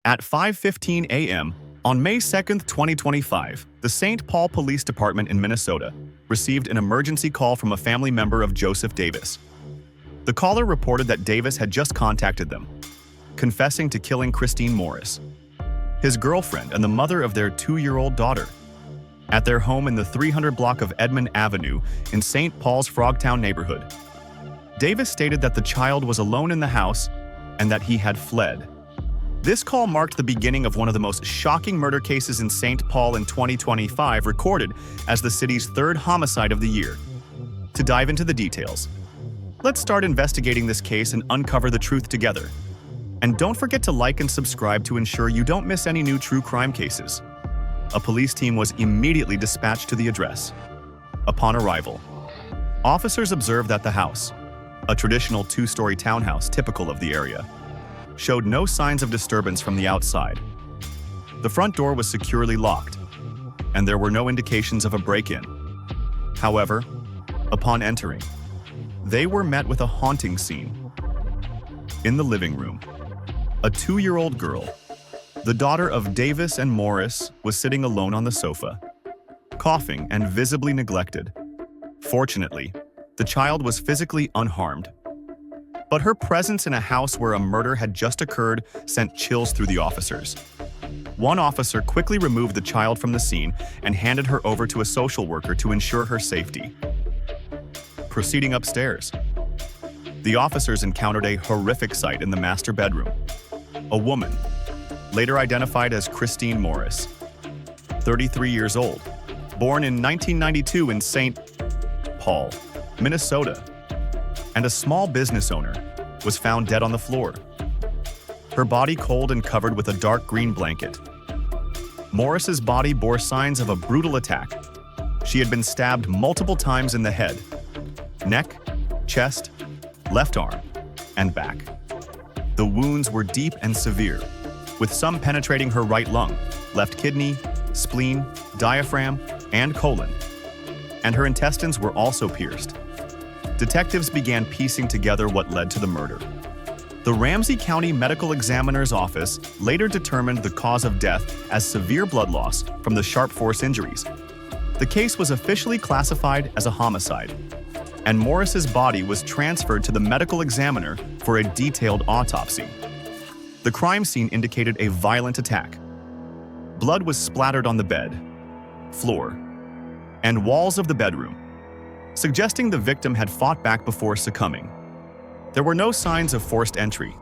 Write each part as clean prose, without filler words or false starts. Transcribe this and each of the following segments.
At 5:15 a.m. on May 2, 2025, the St. Paul Police Department in Minnesota received an emergency call from a family member of Joseph Davis. The caller reported that Davis had just contacted them, confessing to killing Christine Morris, his girlfriend and the mother of their 2-year-old daughter, at their home in the 300 block of Edmond Avenue in St. Paul's Frogtown neighborhood. Davis stated that the child was alone in the house and that he had fled. This call marked the beginning of one of the most shocking murder cases in St. Paul in 2025, recorded as the city's 3rd homicide of the year. To dive into the details, let's start investigating this case and uncover the truth together. And don't forget to like and subscribe to ensure you don't miss any new true crime cases. A police team was immediately dispatched to the address. Upon arrival, officers observed that the house, a traditional 2-story townhouse typical of the area, showed no signs of disturbance from the outside. The front door was securely locked, and there were no indications of a break-in. However, upon entering, they were met with a haunting scene. In the living room, a 2-year-old girl, the daughter of Davis and Morris, was sitting alone on the sofa, coughing and visibly neglected. Fortunately, the child was physically unharmed, but her presence in a house where a murder had just occurred sent chills through the officers. One officer quickly removed the child from the scene and handed her over to a social worker to ensure her safety. Proceeding upstairs, the officers encountered a horrific sight in the master bedroom. A woman, later identified as Christine Morris, 33 years old, born in 1992 in St. Paul, Minnesota, and a small business owner, was found dead on the floor, her body cold and covered with a dark green blanket. Morris's body bore signs of a brutal attack. She had been stabbed multiple times in the head, neck, chest, left arm, and back. The wounds were deep and severe, with some penetrating her right lung, left kidney, spleen, diaphragm, and colon, and her intestines were also pierced. Detectives began piecing together what led to the murder. The Ramsey County Medical Examiner's Office later determined the cause of death as severe blood loss from the sharp force injuries. The case was officially classified as a homicide, and Morris's body was transferred to the medical examiner for a detailed autopsy. The crime scene indicated a violent attack. Blood was splattered on the bed, floor, and walls of the bedroom, suggesting the victim had fought back before succumbing. There were no signs of forced entry,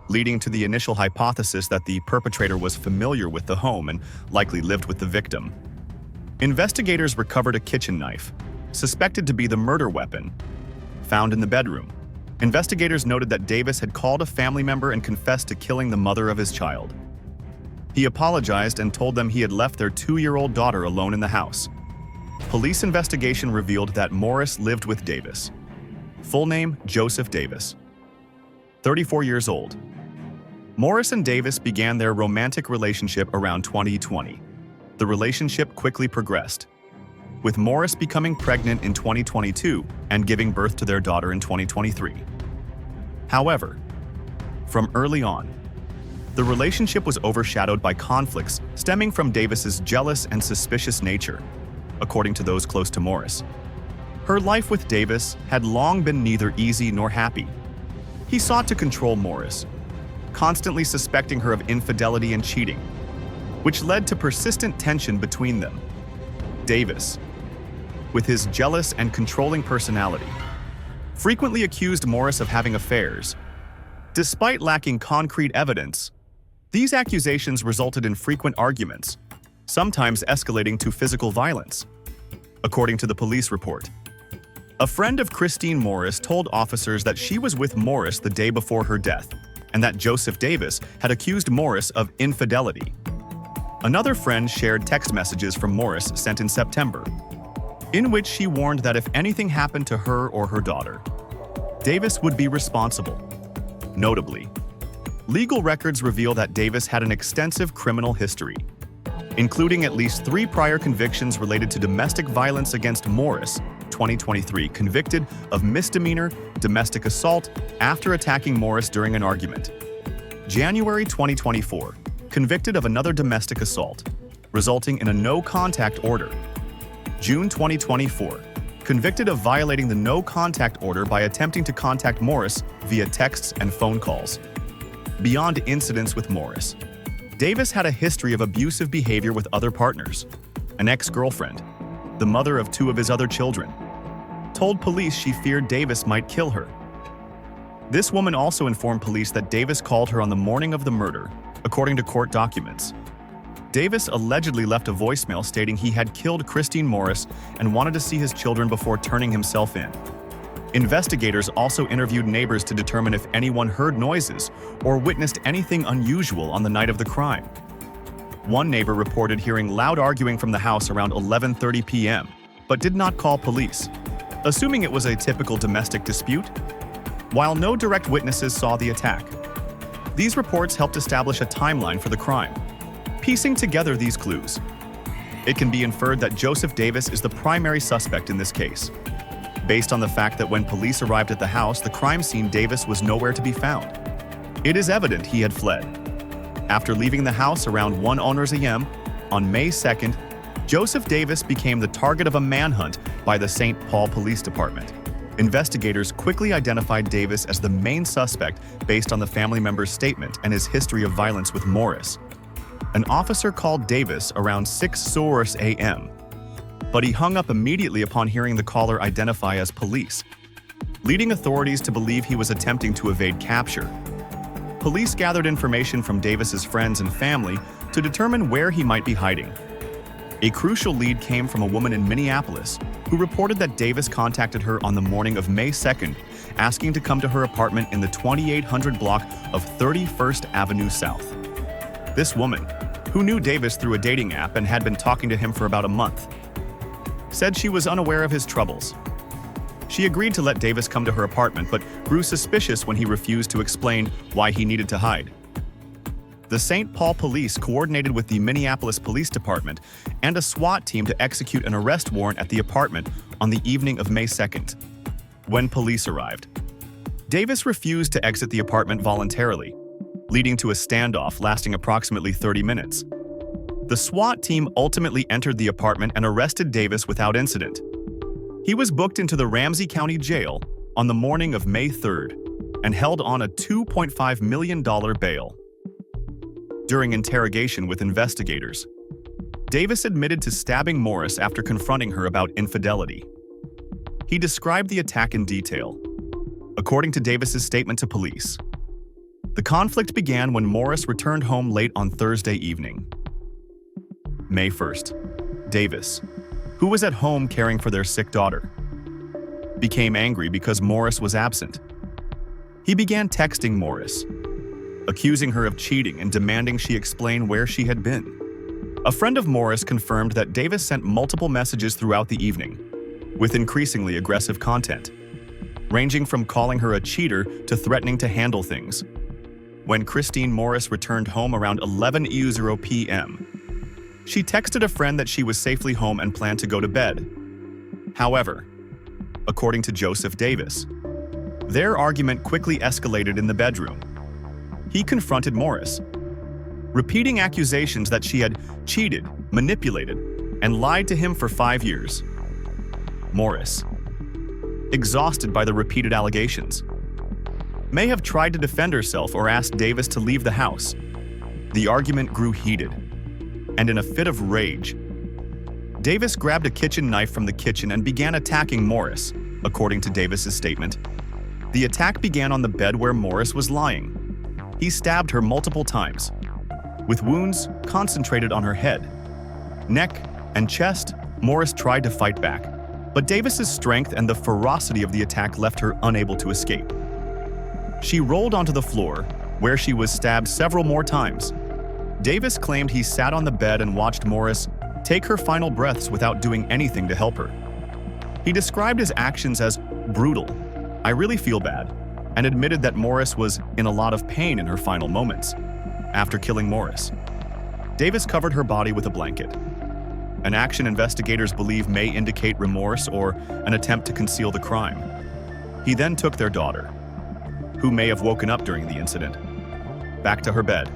leading to the initial hypothesis that the perpetrator was familiar with the home and likely lived with the victim. Investigators recovered a kitchen knife, suspected to be the murder weapon, found in the bedroom. Investigators noted that Davis had called a family member and confessed to killing the mother of his child. He apologized and told them he had left their 2-year-old daughter alone in the house. Police investigation revealed that Morris lived with Davis. Full name: Joseph Davis, 34 years old. Morris and Davis began their romantic relationship around 2020. The relationship quickly progressed, with Morris becoming pregnant in 2022 and giving birth to their daughter in 2023. However, from early on, the relationship was overshadowed by conflicts stemming from Davis's jealous and suspicious nature, according to those close to Morris. Her life with Davis had long been neither easy nor happy. He sought to control Morris, constantly suspecting her of infidelity and cheating, which led to persistent tension between them. Davis, with his jealous and controlling personality, frequently accused Morris of having affairs. Despite lacking concrete evidence, these accusations resulted in frequent arguments, sometimes escalating to physical violence. According to the police report, a friend of Christine Morris told officers that she was with Morris the day before her death, and that Joseph Davis had accused Morris of infidelity. Another friend shared text messages from Morris sent in September, in which she warned that if anything happened to her or her daughter, Davis would be responsible. Notably, legal records reveal that Davis had an extensive criminal history, including at least 3 prior convictions related to domestic violence against Morris, 2023, convicted of misdemeanor domestic assault after attacking Morris during an argument. January 2024, convicted of another domestic assault, resulting in a no-contact order. June 2024, convicted of violating the no-contact order by attempting to contact Morris via texts and phone calls. Beyond incidents with Morris, Davis had a history of abusive behavior with other partners. An ex-girlfriend, the mother of 2 of his other children, told police she feared Davis might kill her. This woman also informed police that Davis called her on the morning of the murder, according to court documents. Davis allegedly left a voicemail stating he had killed Christine Morris and wanted to see his children before turning himself in. Investigators also interviewed neighbors to determine if anyone heard noises or witnessed anything unusual on the night of the crime. One neighbor reported hearing loud arguing from the house around 11:30 p.m., but did not call police, assuming it was a typical domestic dispute. While no direct witnesses saw the attack, these reports helped establish a timeline for the crime. Piecing together these clues, it can be inferred that Joseph Davis is the primary suspect in this case. Based on the fact that when police arrived at the house, the crime scene, Davis was nowhere to be found. It is evident he had fled. After leaving the house around 1 a.m. on May 2nd, Joseph Davis became the target of a manhunt by the St. Paul Police Department. Investigators quickly identified Davis as the main suspect based on the family member's statement and his history of violence with Morris. An officer called Davis around 6 a.m., but he hung up immediately upon hearing the caller identify as police, leading authorities to believe he was attempting to evade capture. Police gathered information from Davis's friends and family to determine where he might be hiding. A crucial lead came from a woman in Minneapolis who reported that Davis contacted her on the morning of May 2nd, asking to come to her apartment in the 2800 block of 31st Avenue South. This woman, who knew Davis through a dating app and had been talking to him for about a month, said she was unaware of his troubles. She agreed to let Davis come to her apartment, but grew suspicious when he refused to explain why he needed to hide. The St. Paul Police coordinated with the Minneapolis Police Department and a SWAT team to execute an arrest warrant at the apartment on the evening of May 2nd. When police arrived, Davis refused to exit the apartment voluntarily, leading to a standoff lasting approximately 30 minutes. The SWAT team ultimately entered the apartment and arrested Davis without incident. He was booked into the Ramsey County Jail on the morning of May 3rd and held on a $2.5 million bail. During interrogation with investigators, Davis admitted to stabbing Morris after confronting her about infidelity. He described the attack in detail. According to Davis's statement to police, the conflict began when Morris returned home late on Thursday evening. May 1st, Davis, who was at home caring for their sick daughter, became angry because Morris was absent. He began texting Morris, accusing her of cheating and demanding she explain where she had been. A friend of Morris confirmed that Davis sent multiple messages throughout the evening, with increasingly aggressive content, ranging from calling her a cheater to threatening to handle things. When Christine Morris returned home around 11:00 p.m., she texted a friend that she was safely home and planned to go to bed. However, according to Joseph Davis, their argument quickly escalated in the bedroom. He confronted Morris, repeating accusations that she had cheated, manipulated, and lied to him for 5 years. Morris, exhausted by the repeated allegations, may have tried to defend herself or asked Davis to leave the house. The argument grew heated, and in a fit of rage, Davis grabbed a kitchen knife from the kitchen and began attacking Morris, according to Davis's statement. The attack began on the bed where Morris was lying. He stabbed her multiple times, with wounds concentrated on her head, neck, and chest. Morris tried to fight back, but Davis's strength and the ferocity of the attack left her unable to escape. She rolled onto the floor, where she was stabbed several more times. Davis claimed he sat on the bed and watched Morris take her final breaths without doing anything to help her. He described his actions as brutal. "I really feel bad," and admitted that Morris was in a lot of pain in her final moments. After killing Morris, Davis covered her body with a blanket, an action investigators believe may indicate remorse or an attempt to conceal the crime. He then took their daughter, who may have woken up during the incident, back to her bed.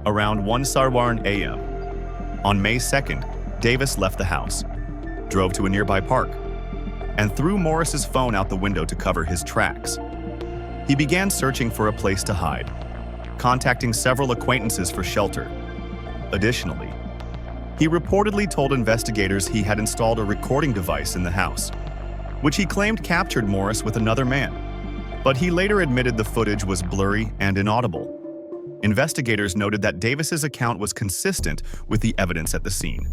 Around 1:00 a.m. on May 2nd, Davis left the house, drove to a nearby park, and threw Morris's phone out the window to cover his tracks. He began searching for a place to hide, contacting several acquaintances for shelter. Additionally, he reportedly told investigators he had installed a recording device in the house, which he claimed captured Morris with another man, but he later admitted the footage was blurry and inaudible. Investigators noted that Davis's account was consistent with the evidence at the scene,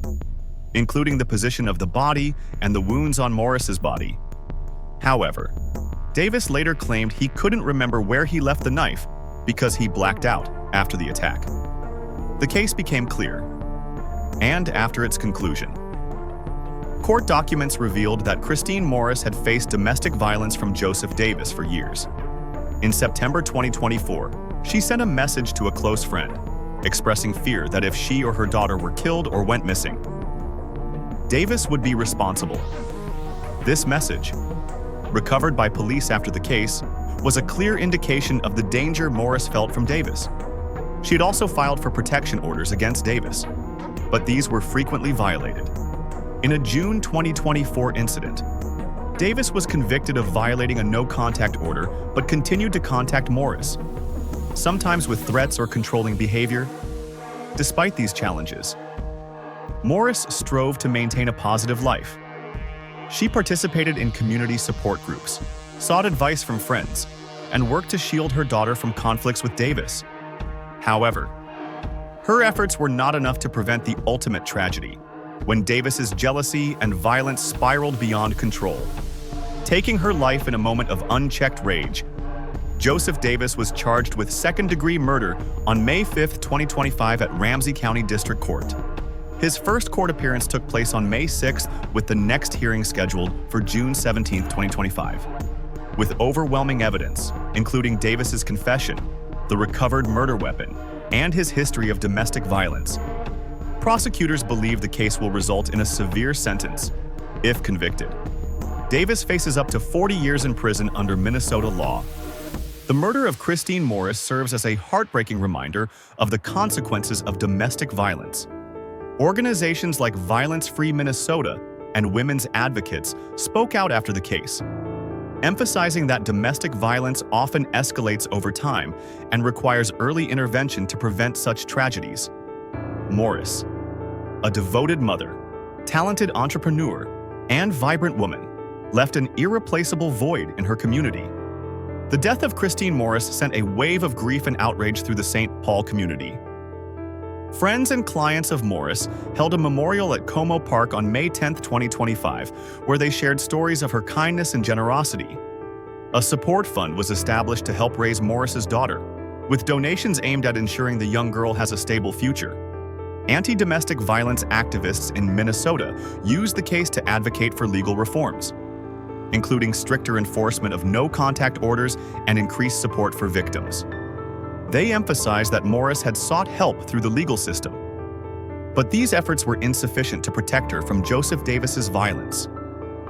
including the position of the body and the wounds on Morris's body. However, Davis later claimed he couldn't remember where he left the knife because he blacked out after the attack. The case became clear, and after its conclusion, court documents revealed that Christine Morris had faced domestic violence from Joseph Davis for years. In September 2024, she sent a message to a close friend, expressing fear that if she or her daughter were killed or went missing, Davis would be responsible. This message, recovered by police after the case, was a clear indication of the danger Morris felt from Davis. She had also filed for protection orders against Davis, but these were frequently violated. In a June 2024 incident, Davis was convicted of violating a no-contact order but continued to contact Morris, sometimes with threats or controlling behavior. Despite these challenges, Morris strove to maintain a positive life. She participated in community support groups, sought advice from friends, and worked to shield her daughter from conflicts with Davis. However, her efforts were not enough to prevent the ultimate tragedy, when Davis's jealousy and violence spiraled beyond control. Taking her life in a moment of unchecked rage, Joseph Davis was charged with second-degree murder on May 5, 2025 at Ramsey County District Court. His first court appearance took place on May 6th, with the next hearing scheduled for June 17, 2025. With overwhelming evidence, including Davis's confession, the recovered murder weapon, and his history of domestic violence, prosecutors believe the case will result in a severe sentence, if convicted. Davis faces up to 40 years in prison under Minnesota law. The murder of Christine Morris serves as a heartbreaking reminder of the consequences of domestic violence. Organizations like Violence Free Minnesota and women's advocates spoke out after the case, emphasizing that domestic violence often escalates over time and requires early intervention to prevent such tragedies. Morris, a devoted mother, talented entrepreneur, and vibrant woman, left an irreplaceable void in her community. The death of Christine Morris sent a wave of grief and outrage through the St. Paul community. Friends and clients of Morris held a memorial at Como Park on May 10, 2025, where they shared stories of her kindness and generosity. A support fund was established to help raise Morris's daughter, with donations aimed at ensuring the young girl has a stable future. Anti-domestic violence activists in Minnesota used the case to advocate for legal reforms, including stricter enforcement of no-contact orders and increased support for victims. They emphasized that Morris had sought help through the legal system, but these efforts were insufficient to protect her from Joseph Davis's violence.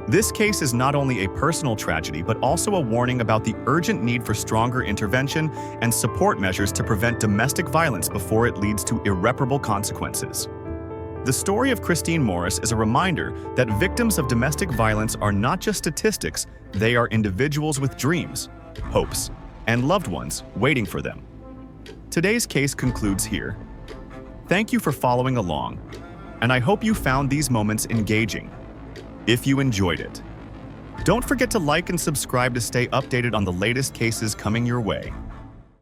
This case is not only a personal tragedy, but also a warning about the urgent need for stronger intervention and support measures to prevent domestic violence before it leads to irreparable consequences. The story of Christine Morris is a reminder that victims of domestic violence are not just statistics, they are individuals with dreams, hopes, and loved ones waiting for them. Today's case concludes here. Thank you for following along, and I hope you found these moments engaging. If you enjoyed it, don't forget to like and subscribe to stay updated on the latest cases coming your way.